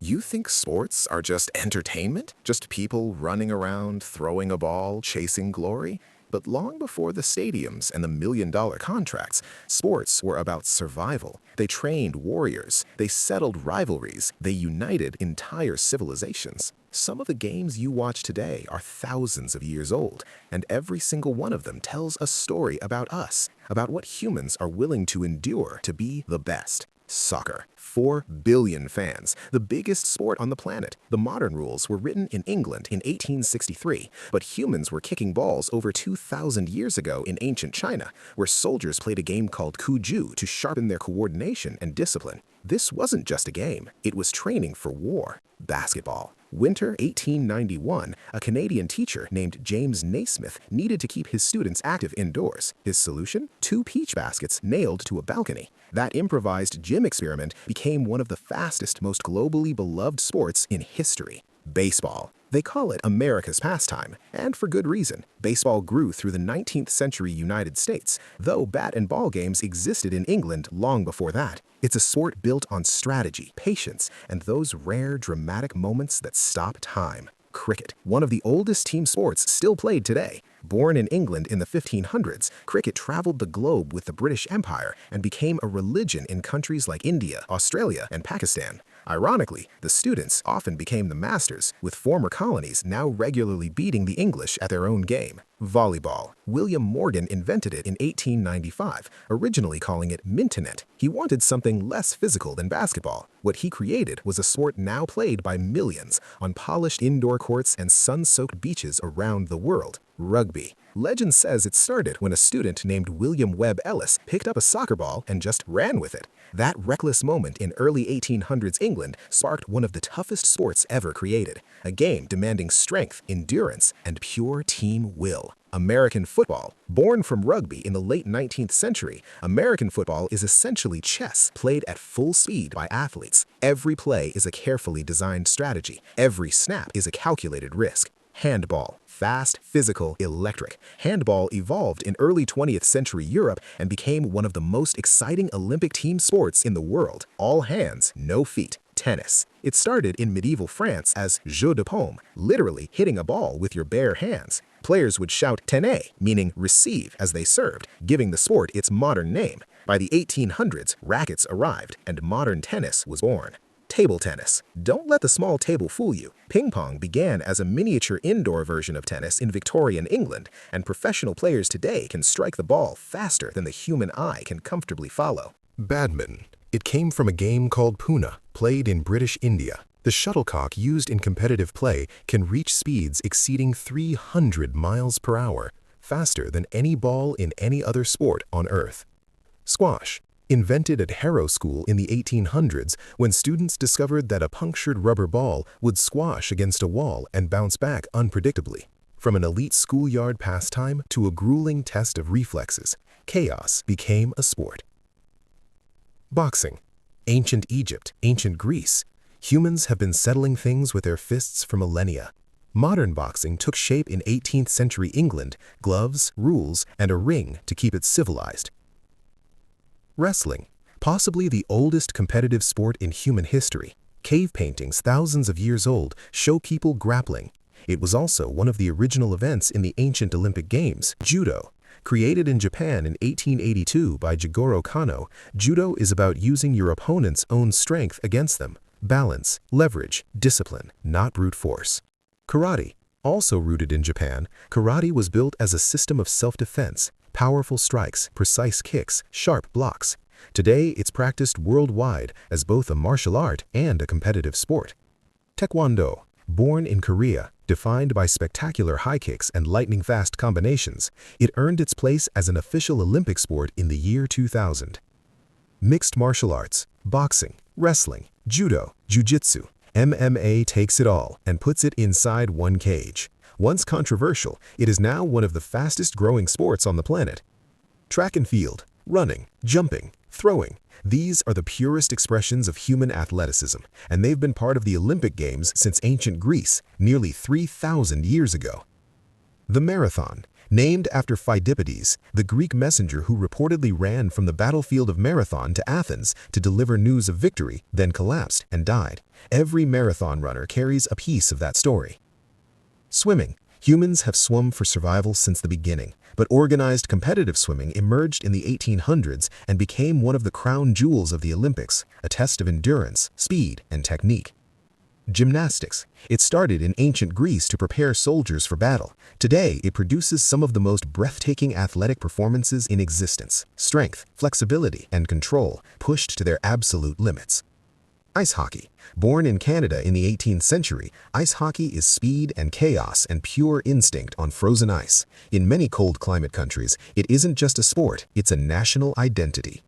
You think sports are just entertainment? Just people running around, throwing a ball, chasing glory? But long before the stadiums and the million-dollar contracts, sports were about survival. They trained warriors, they settled rivalries, they united entire civilizations. Some of the games you watch today are thousands of years old, and every single one of them tells a story about us, about what humans are willing to endure to be the best. Soccer. 4 billion fans, the biggest sport on the planet. The modern rules were written in England in 1863, but humans were kicking balls over 2,000 years ago in ancient China, where soldiers played a game called Kuju to sharpen their coordination and discipline. This wasn't just a game, it was training for war. Basketball. Winter 1891, a Canadian teacher named James Naismith needed to keep his students active indoors. His solution? 2 peach baskets nailed to a balcony. That improvised gym experiment became one of the fastest, most globally beloved sports in history. Baseball. They call it America's pastime, and for good reason. Baseball grew through the 19th century United States, though bat and ball games existed in England long before that. It's a sport built on strategy, patience, and those rare, dramatic moments that stop time. Cricket, one of the oldest team sports still played today. Born in England in the 1500s, cricket traveled the globe with the British Empire and became a religion in countries like India, Australia, and Pakistan. Ironically, the students often became the masters, with former colonies now regularly beating the English at their own game. Volleyball. William Morgan invented it in 1895, originally calling it mintonette. He wanted something less physical than basketball. What he created was a sport now played by millions on polished indoor courts and sun-soaked beaches around the world. Rugby. Legend says it started when a student named William Webb Ellis picked up a soccer ball and just ran with it. That reckless moment in early 1800s England sparked one of the toughest sports ever created, a game demanding strength, endurance, and pure team will. American football. Born from rugby in the late 19th century, American football is essentially chess played at full speed by athletes. Every play is a carefully designed strategy. Every snap is a calculated risk. Handball. Fast, physical, electric. Handball evolved in early 20th century Europe and became one of the most exciting Olympic team sports in the world. All hands, no feet. Tennis. It started in medieval France as jeu de paume, literally hitting a ball with your bare hands. Players would shout tenez, meaning receive, as they served, giving the sport its modern name. By the 1800s, rackets arrived, and modern tennis was born. Table tennis. Don't let the small table fool you. Ping pong began as a miniature indoor version of tennis in Victorian England, and professional players today can strike the ball faster than the human eye can comfortably follow. Badminton. It came from a game called Puna, played in British India. The shuttlecock used in competitive play can reach speeds exceeding 300 miles per hour, faster than any ball in any other sport on Earth. Squash. Invented at Harrow School in the 1800s when students discovered that a punctured rubber ball would squash against a wall and bounce back unpredictably. From an elite schoolyard pastime to a grueling test of reflexes, chaos became a sport. Boxing. Ancient Egypt, ancient Greece. Humans have been settling things with their fists for millennia. Modern boxing took shape in 18th century England, gloves, rules, and a ring to keep it civilized. Wrestling. Possibly the oldest competitive sport in human history. Cave paintings thousands of years old show people grappling. It was also one of the original events in the ancient Olympic Games. Judo. Created in Japan in 1882 by Jigoro Kano, judo is about using your opponent's own strength against them. Balance, leverage, discipline, not brute force. Karate. Also rooted in Japan, karate was built as a system of self-defense. Powerful strikes, precise kicks, sharp blocks. Today, it's practiced worldwide as both a martial art and a competitive sport. Taekwondo. Born in Korea, defined by spectacular high kicks and lightning-fast combinations, it earned its place as an official Olympic sport in the year 2000. Mixed martial arts. Boxing, wrestling, judo, jiu-jitsu. MMA takes it all and puts it inside one cage. Once controversial, it is now one of the fastest-growing sports on the planet. Track and field, running, jumping, throwing. These are the purest expressions of human athleticism, and they've been part of the Olympic Games since ancient Greece, nearly 3,000 years ago. The marathon. Named after Pheidippides, the Greek messenger who reportedly ran from the battlefield of Marathon to Athens to deliver news of victory, then collapsed and died. Every marathon runner carries a piece of that story. Swimming. Humans have swum for survival since the beginning, but organized competitive swimming emerged in the 1800s and became one of the crown jewels of the Olympics, a test of endurance, speed, and technique. Gymnastics. It started in ancient Greece to prepare soldiers for battle. Today, it produces some of the most breathtaking athletic performances in existence. Strength, flexibility, and control pushed to their absolute limits. Ice hockey. Born in Canada in the 18th century, ice hockey is speed and chaos and pure instinct on frozen ice. In many cold climate countries, it isn't just a sport, it's a national identity.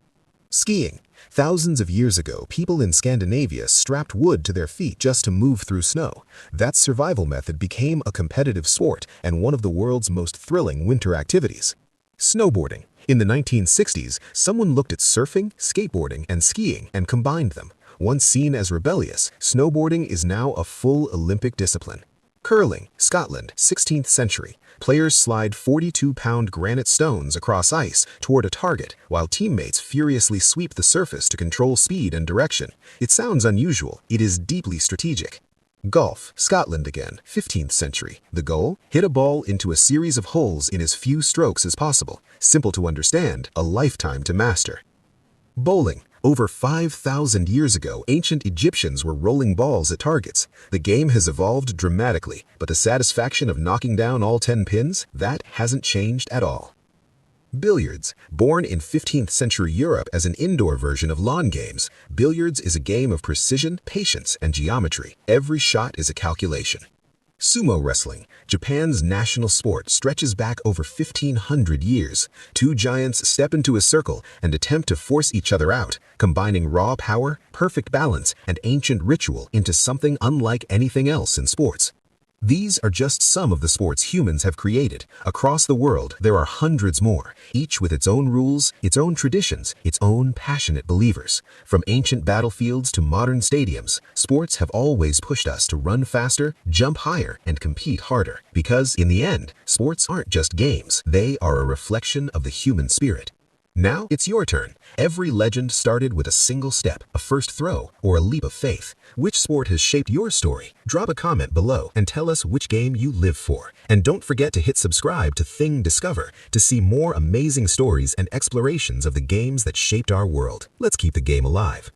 Skiing. Thousands of years ago, people in Scandinavia strapped wood to their feet just to move through snow. That survival method became a competitive sport and one of the world's most thrilling winter activities. Snowboarding. In the 1960s, someone looked at surfing, skateboarding, and skiing and combined them. Once seen as rebellious, snowboarding is now a full Olympic discipline. Curling, Scotland, 16th century. Players slide 42-pound granite stones across ice toward a target, while teammates furiously sweep the surface to control speed and direction. It sounds unusual. It is deeply strategic. Golf, Scotland again, 15th century. The goal? Hit a ball into a series of holes in as few strokes as possible. Simple to understand, a lifetime to master. Bowling. Over 5,000 years ago, ancient Egyptians were rolling balls at targets. The game has evolved dramatically, but the satisfaction of knocking down all 10 pins, that hasn't changed at all. Billiards. Born in 15th century Europe as an indoor version of lawn games, billiards is a game of precision, patience, and geometry. Every shot is a calculation. Sumo wrestling, Japan's national sport, stretches back over 1,500 years. Two giants step into a circle and attempt to force each other out, combining raw power, perfect balance, and ancient ritual into something unlike anything else in sports. These are just some of the sports humans have created. Across the world, there are hundreds more, each with its own rules, its own traditions, its own passionate believers. From ancient battlefields to modern stadiums, sports have always pushed us to run faster, jump higher, and compete harder. Because, in the end, sports aren't just games, they are a reflection of the human spirit. Now it's your turn. Every legend started with a single step, a first throw, or a leap of faith. Which sport has shaped your story? Drop a comment below and tell us which game you live for. And don't forget to hit subscribe to ThingDiscover to see more amazing stories and explorations of the games that shaped our world. Let's keep the game alive.